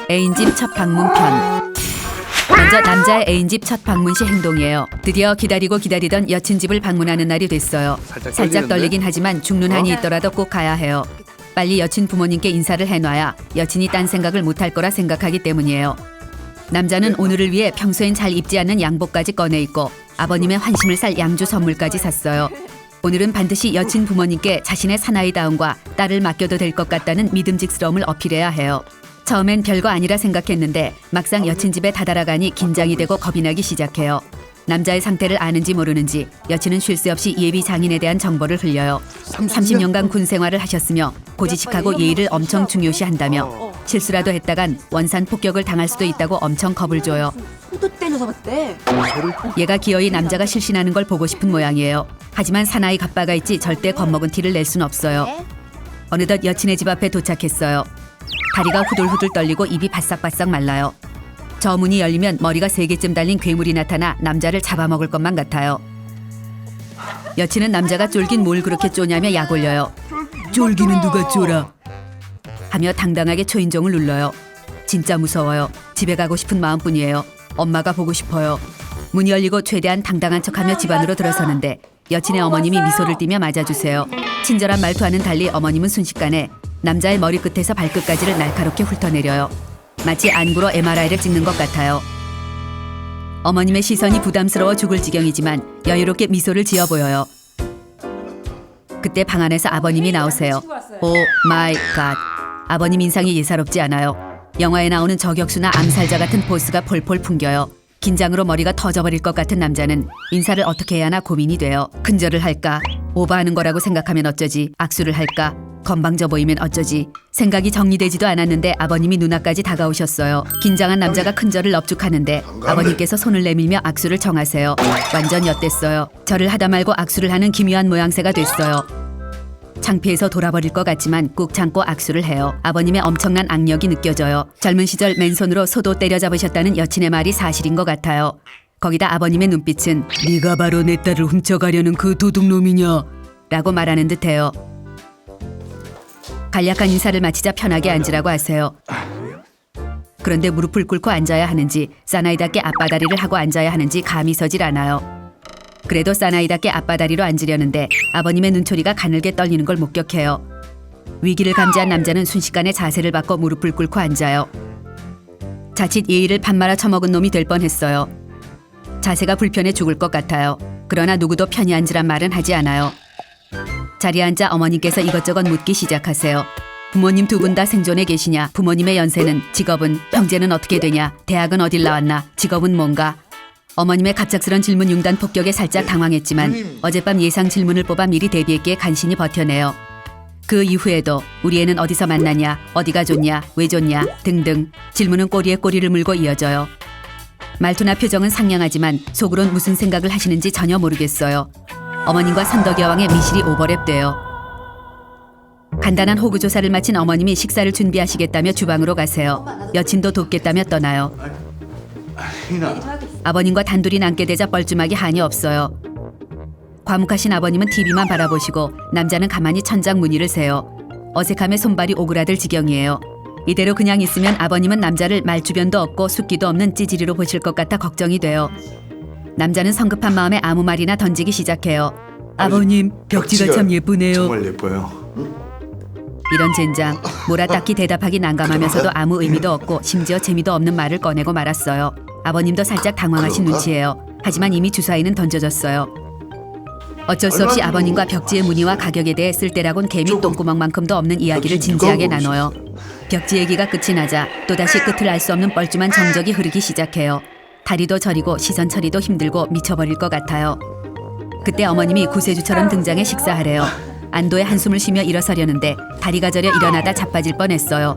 애인집 첫 방문편. 먼저 남자의 애인집 첫 방문 시 행동이에요. 드디어 기다리고 기다리던 여친 집을 방문하는 날이 됐어요. 살짝 떨리긴 하지만 죽는 한이 있더라도 꼭 가야 해요. 빨리 여친 부모님께 인사를 해놔야 여친이 딴 생각을 못할 거라 생각하기 때문이에요. 남자는 오늘을 위해 평소엔 잘 입지 않는 양복까지 꺼내 입고 아버님의 환심을 살 양주 선물까지 샀어요. 오늘은 반드시 여친 부모님께 자신의 사나이다움과 딸을 맡겨도 될 것 같다는 믿음직스러움을 어필해야 해요. 처음엔 별거 아니라 생각했는데 막상 여친 집에 다다라가니 긴장이 되고 겁이 나기 시작해요. 남자의 상태를 아는지 모르는지 여친은 쉴 새 없이 예비 장인에 대한 정보를 흘려요. 30년간 군 생활을 하셨으며 고지식하고 예의를 엄청 중요시한다며 실수라도 했다간 원산 폭격을 당할 수도 있다고 엄청 겁을 줘요. 또 때려서 봤대. 얘가 기어이 남자가 실신하는 걸 보고 싶은 모양이에요. 하지만 사나이 갑바가 있지 절대 겁먹은 티를 낼 순 없어요. 어느덧 여친의 집 앞에 도착했어요. 다리가 후들후들 떨리고 입이 바싹바싹 말라요. 저 문이 열리면 머리가 3개쯤 달린 괴물이 나타나 남자를 잡아먹을 것만 같아요. 여친은 남자가 쫄긴 뭘 그렇게 쪼냐며 약 올려요. 쫄기는 누가 쫄아? 하며 당당하게 초인종을 눌러요. 진짜 무서워요. 집에 가고 싶은 마음뿐이에요. 엄마가 보고 싶어요. 문이 열리고 최대한 당당한 척하며 집 안으로 들어서는데 여친의 어머님이 미소를 띠며 맞아주세요. 친절한 말투와는 달리 어머님은 순식간에 남자의 머리끝에서 발끝까지를 날카롭게 훑어내려요. 마치 안구로 MRI를 찍는 것 같아요. 어머님의 시선이 부담스러워 죽을 지경이지만 여유롭게 미소를 지어 보여요. 그때 방 안에서 아버님이 나오세요. 오 마이 갓. 아버님 인상이 예사롭지 않아요. 영화에 나오는 저격수나 암살자 같은 포스가 폴폴 풍겨요. 긴장으로 머리가 터져버릴 것 같은 남자는 인사를 어떻게 해야 하나 고민이 돼요. 큰절을 할까? 오버하는 거라고 생각하면 어쩌지? 악수를 할까? 건방져 보이면 어쩌지? 생각이 정리되지도 않았는데 아버님이 눈앞까지 다가오셨어요. 긴장한 남자가 큰절을 넙죽하는데 아버님께서 손을 내밀며 악수를 정하세요. 완전 엿됐어요. 절을 하다 말고 악수를 하는 기묘한 모양새가 됐어요. 창피해서 돌아버릴 것 같지만 꾹 참고 악수를 해요. 아버님의 엄청난 악력이 느껴져요. 젊은 시절 맨손으로 소도 때려잡으셨다는 여친의 말이 사실인 것 같아요. 거기다 아버님의 눈빛은 네가 바로 내 딸을 훔쳐가려는 그 도둑놈이냐? 라고 말하는 듯해요. 간략한 인사를 마치자 편하게 앉으라고 하세요. 그런데 무릎을 꿇고 앉아야 하는지 사나이답게 앞바다리를 하고 앉아야 하는지 감이 서질 않아요. 그래도 사나이답게 앞바다리로 앉으려는데 아버님의 눈초리가 가늘게 떨리는 걸 목격해요. 위기를 감지한 남자는 순식간에 자세를 바꿔 무릎을 꿇고 앉아요. 자칫 예의를 판말아 처먹은 놈이 될 뻔했어요. 자세가 불편해 죽을 것 같아요. 그러나 누구도 편히 앉으란 말은 하지 않아요. 자리에 앉아 어머님께서 이것저것 묻기 시작하세요. 부모님 두 분 다 생존해 계시냐? 부모님의 연세는? 직업은? 형제는 어떻게 되냐? 대학은 어딜 나왔나? 직업은 뭔가? 어머님의 갑작스런 질문 융단 폭격에 살짝 당황했지만 어젯밤 예상 질문을 뽑아 미리 대비했기에 간신히 버텨내요. 그 이후에도 우리 애는 어디서 만났냐? 어디가 좋냐? 왜 좋냐? 등등 질문은 꼬리에 꼬리를 물고 이어져요. 말투나 표정은 상냥하지만 속으론 무슨 생각을 하시는지 전혀 모르겠어요. 어머님과 선덕여왕의 미실이 오버랩돼요. 간단한 호구조사를 마친 어머님이 식사를 준비하시겠다며 주방으로 가세요. 여친도 돕겠다며 떠나요. 아버님과 단둘이 남게 되자 뻘쭘하기 한이 없어요. 과묵하신 아버님은 TV만 바라보시고 남자는 가만히 천장 무늬를 세요. 어색함에 손발이 오그라들 지경이에요. 이대로 그냥 있으면 아버님은 남자를 말주변도 없고 숫기도 없는 찌질이로 보실 것 같아 걱정이 돼요. 남자는 성급한 마음에 아무 말이나 던지기 시작해요. 아버님, 벽지가 참 예쁘네요. 정말 예뻐요. 이런 젠장. 뭐라 딱히 대답하기 난감하면서도 아무 의미도 없고 심지어 재미도 없는 말을 꺼내고 말았어요. 아버님도 살짝 당황하신 눈치예요. 하지만 이미 주사위는 던져졌어요. 어쩔 수 없이 아버님과 벽지의 무늬와 가격에 대해 쓸데라곤 개미 똥구멍만큼도 없는 이야기를 진지하게 나눠요. 벽지 얘기가 끝이 나자 또다시 끝을 알 수 없는 뻘쭘한 정적이 흐르기 시작해요. 다리도 저리고 시선 처리도 힘들고 미쳐버릴 것 같아요. 그때 어머님이 구세주처럼 등장해 식사하래요. 안도의 한숨을 쉬며 일어서려는데 다리가 저려 일어나다 자빠질 뻔했어요.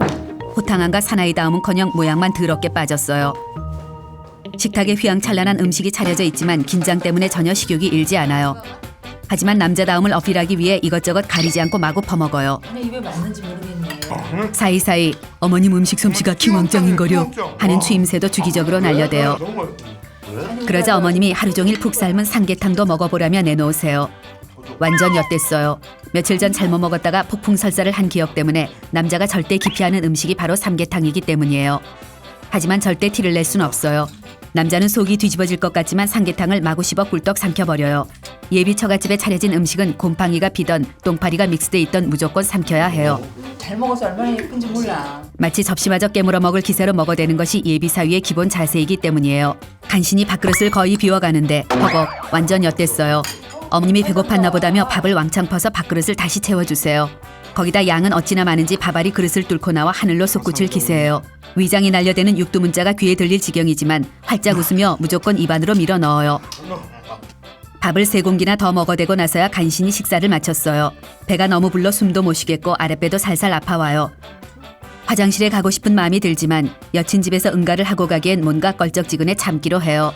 호탕함과 사나이다움은커녕 모양만 더럽게 빠졌어요. 식탁에 휘황찬란한 음식이 차려져 있지만 긴장 때문에 전혀 식욕이 일지 않아요. 하지만 남자다움을 어필하기 위해 이것저것 가리지 않고 마구 퍼먹어요. 입에 맞는지 모르겠네. 사이사이 어머님 음식 솜씨가 기왕짱인거려 하는 추임새도 주기적으로 날려대요. 그러자 어머님이 하루 종일 푹 삶은 삼계탕도 먹어보라며 내놓으세요. 완전 엿됐어요. 며칠 전 잘못 먹었다가 폭풍 설사를 한 기억 때문에 남자가 절대 기피하는 음식이 바로 삼계탕이기 때문이에요. 하지만 절대 티를 낼 순 없어요. 남자는 속이 뒤집어질 것 같지만 삼계탕을 마구 씹어 꿀떡 삼켜버려요. 예비 처갓집에 차려진 음식은 곰팡이가 피던 똥파리가 믹스돼 있던 무조건 삼켜야 해요. 잘 먹어서 얼마나 예쁜지 몰라. 마치 접시마저 깨물어 먹을 기세로 먹어대는 것이 예비 사위의 기본 자세이기 때문이에요. 간신히 밥그릇을 거의 비워가는데 허걱 완전 엿됐어요. 어머님이 배고팠나 보다며 밥을 왕창 퍼서 밥그릇을 다시 채워주세요. 거기다 양은 어찌나 많은지 밥알이 그릇을 뚫고 나와 하늘로 솟구칠 기세예요. 위장이 날려대는 육두문자가 귀에 들릴 지경이지만 활짝 웃으며 무조건 입안으로 밀어 넣어요. 밥을 3공기나 더 먹어대고 나서야 간신히 식사를 마쳤어요. 배가 너무 불러 숨도 못 쉬겠고 아랫배도 살살 아파와요. 화장실에 가고 싶은 마음이 들지만 여친 집에서 응가를 하고 가기엔 뭔가 껄쩍지근해 참기로 해요.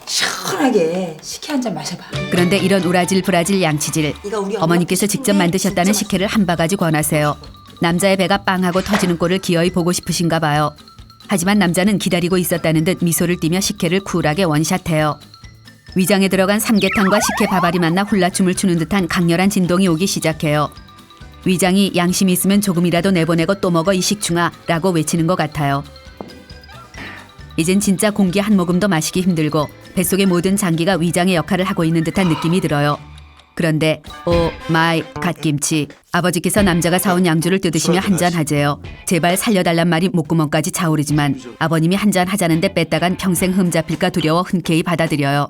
시원하게 식혜 한 잔 마셔봐. 그런데 이런 우라질 브라질 양치질 이거 우리 어머니께서 직접 만드셨다는 식혜를 한 바가지 권하세요. 남자의 배가 빵하고 터지는 꼴을 기어이 보고 싶으신가 봐요. 하지만 남자는 기다리고 있었다는 듯 미소를 띠며 식혜를 쿨하게 원샷해요. 위장에 들어간 삼계탕과 식혜 밥알이 만나 훌라춤을 추는 듯한 강렬한 진동이 오기 시작해요. 위장이 양심이 있으면 조금이라도 내보내고 또 먹어 이 식충아 라고 외치는 것 같아요. 이젠 진짜 공기 한 모금도 마시기 힘들고 뱃속의 모든 장기가 위장의 역할을 하고 있는 듯한 느낌이 들어요. 그런데 오 마이 갓김치 아버지께서 남자가 사온 양주를 뜯으시며 한잔하재요. 제발 살려달란 말이 목구멍까지 차오르지만 아버님이 한잔하자는데 뺐다간 평생 흠 잡힐까 두려워 흔쾌히 받아들여요.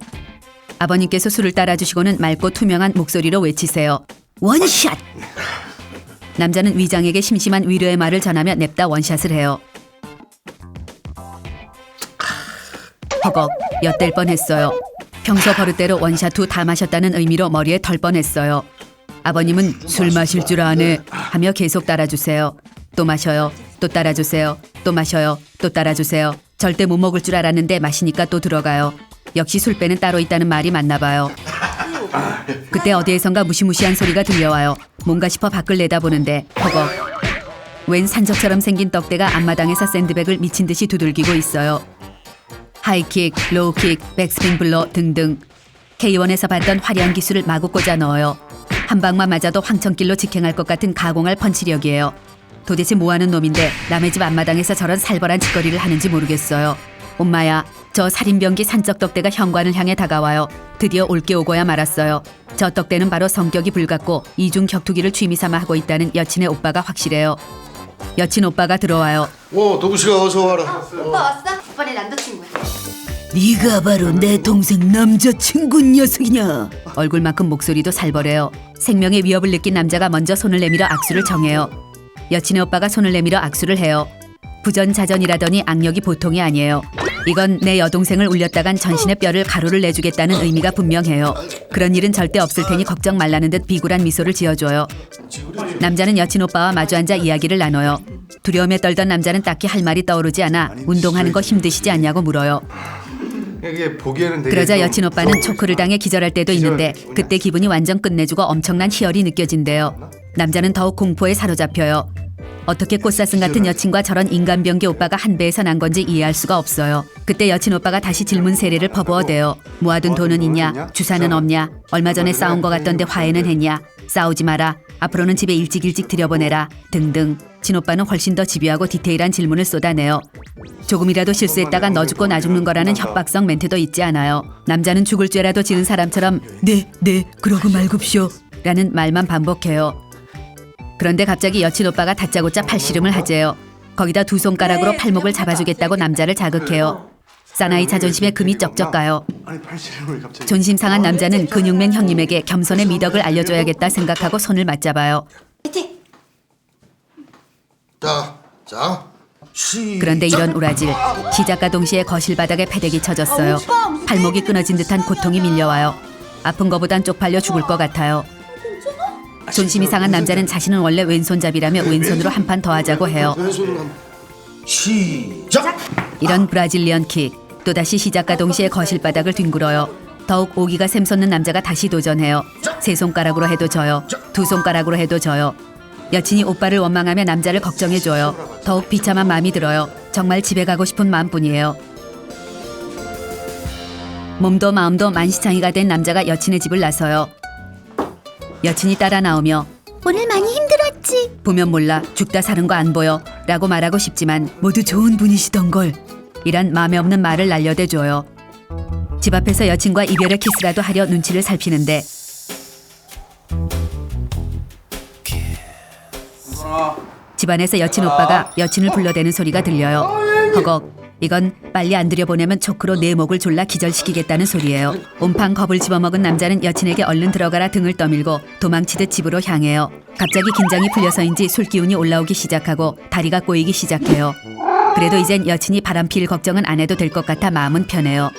아버님께서 술을 따라주시고는 맑고 투명한 목소리로 외치세요. 원샷! 남자는 위장에게 심심한 위로의 말을 전하며 냅다 원샷을 해요. 허걱 엿될 뻔했어요. 평소 버릇대로 원샷 후 다 마셨다는 의미로 머리에 덜 뻔했어요. 아버님은 술 마실 줄 아네 하며 계속 따라주세요. 또 마셔요. 또 따라주세요. 또 마셔요. 또 따라주세요. 절대 못 먹을 줄 알았는데 마시니까 또 들어가요. 역시 술배는 따로 있다는 말이 맞나 봐요. 그때 어디에선가 무시무시한 소리가 들려와요. 뭔가 싶어 밖을 내다보는데 허걱 웬 산적처럼 생긴 떡대가 앞마당에서 샌드백을 미친 듯이 두들기고 있어요. 하이킥, 로우킥, 백스핀 블러 등등 K1에서 봤던 화려한 기술을 마구 꽂아 넣어요. 한 방만 맞아도 황천길로 직행할 것 같은 가공할 펀치력이에요. 도대체 뭐하는 놈인데 남의 집 앞마당에서 저런 살벌한 짓거리를 하는지 모르겠어요. 엄마야, 저 살인병기 산적떡대가 현관을 향해 다가와요. 드디어 올게 오고야 말았어요. 저 떡대는 바로 성격이 불같고 이중 격투기를 취미삼아 하고 있다는 여친의 오빠가 확실해요. 여친 오빠가 들어와요. 도구씨가 어서 와라. 오빠 왔어? 오빠 내 남자친구야. 네가 바로 내 동생 남자친구 녀석이냐? 얼굴만큼 목소리도 살벌해요. 생명의 위협을 느낀 남자가 먼저 손을 내밀어 악수를 정해요. 여친의 오빠가 손을 내밀어 악수를 해요. 부전자전이라더니 악력이 보통이 아니에요. 이건 내 여동생을 울렸다간 전신의 뼈를 가루를 내주겠다는 의미가 분명해요. 그런 일은 절대 없을 테니 걱정 말라는 듯 비굴한 미소를 지어줘요. 남자는 여친 오빠와 마주 앉아 이야기를 나눠요. 두려움에 떨던 남자는 딱히 할 말이 떠오르지 않아 운동하는 거 힘드시지 않냐고 물어요. 이게 보기에는 되게 그러자 좀 여친 오빠는 초크를 당해 기절할 때도 있는데 그때 기분이 완전 끝내주고 엄청난 희열이 느껴진대요. 남자는 더욱 공포에 사로잡혀요. 어떻게 꽃사슴 같은 여친과 저런 인간병기 오빠가 한 배에서 난 건지 이해할 수가 없어요. 그때 여친 오빠가 다시 질문 세례를 퍼부어대요. 모아둔 돈은 있냐? 주사는 없냐? 얼마 전에 싸운 것 같던데 화해는 했냐? 싸우지 마라. 앞으로는 집에 일찍 들여보내라. 등등. 친오빠는 훨씬 더 집요하고 디테일한 질문을 쏟아내요. 조금이라도 실수했다가 너 죽고 나 죽는 거라는 협박성 멘트도 있지 않아요. 남자는 죽을 죄라도 지은 사람처럼 네 그러고 말굽쇼 라는 말만 반복해요. 그런데 갑자기 여친 오빠가 다짜고짜 팔씨름을 하재요. 거기다 두 손가락으로 팔목을 잡아주겠다고 남자를 자극해요. 사나이 자존심에 금이 쩍쩍 가요. 아니 팔씨름을 갑자기. 존심 상한 남자는 근육맨 형님에게 겸손의 미덕을 알려줘야겠다 생각하고 손을 맞잡아요. 화이팅! 자. 그런데 이런 우라질 시작과 동시에 거실 바닥에 패대기 쳐졌어요. 팔목이 끊어진 듯한 고통이 밀려와요. 아픈 거보단 쪽팔려 죽을 것 같아요. 존심이 상한 남자는 자신은 원래 왼손잡이라며 왼손으로 한 판 더 하자고 해요. 왼손으로 시작. 이런 브라질리언 킥 또다시 시작과 동시에 거실 바닥을 뒹굴어요. 더욱 오기가 샘솟는 남자가 다시 도전해요. 세 손가락으로 해도 져요. 두 손가락으로 해도 져요. 여친이 오빠를 원망하며 남자를 걱정해줘요. 더욱 비참한 마음이 들어요. 정말 집에 가고 싶은 마음뿐이에요. 몸도 마음도 만시창이가 된 남자가 여친의 집을 나서요. 여친이 따라 나오며 오늘 많이 힘들었지? 보면 몰라 죽다 사는 거 안 보여 라고 말하고 싶지만 모두 좋은 분이시던걸 이란 맘에 없는 말을 날려대줘요. 집 앞에서 여친과 이별의 키스라도 하려 눈치를 살피는데 집안에서 여친 오빠가 여친을 불러대는 소리가 들려요. 허걱. 이건 빨리 안 들여보내면 초크로 내 목을 졸라 기절시키겠다는 소리예요. 온팡 겁을 집어먹은 남자는 여친에게 얼른 들어가라 등을 떠밀고 도망치듯 집으로 향해요. 갑자기 긴장이 풀려서인지 술기운이 올라오기 시작하고 다리가 꼬이기 시작해요. 그래도 이젠 여친이 바람필 걱정은 안 해도 될 것 같아 마음은 편해요.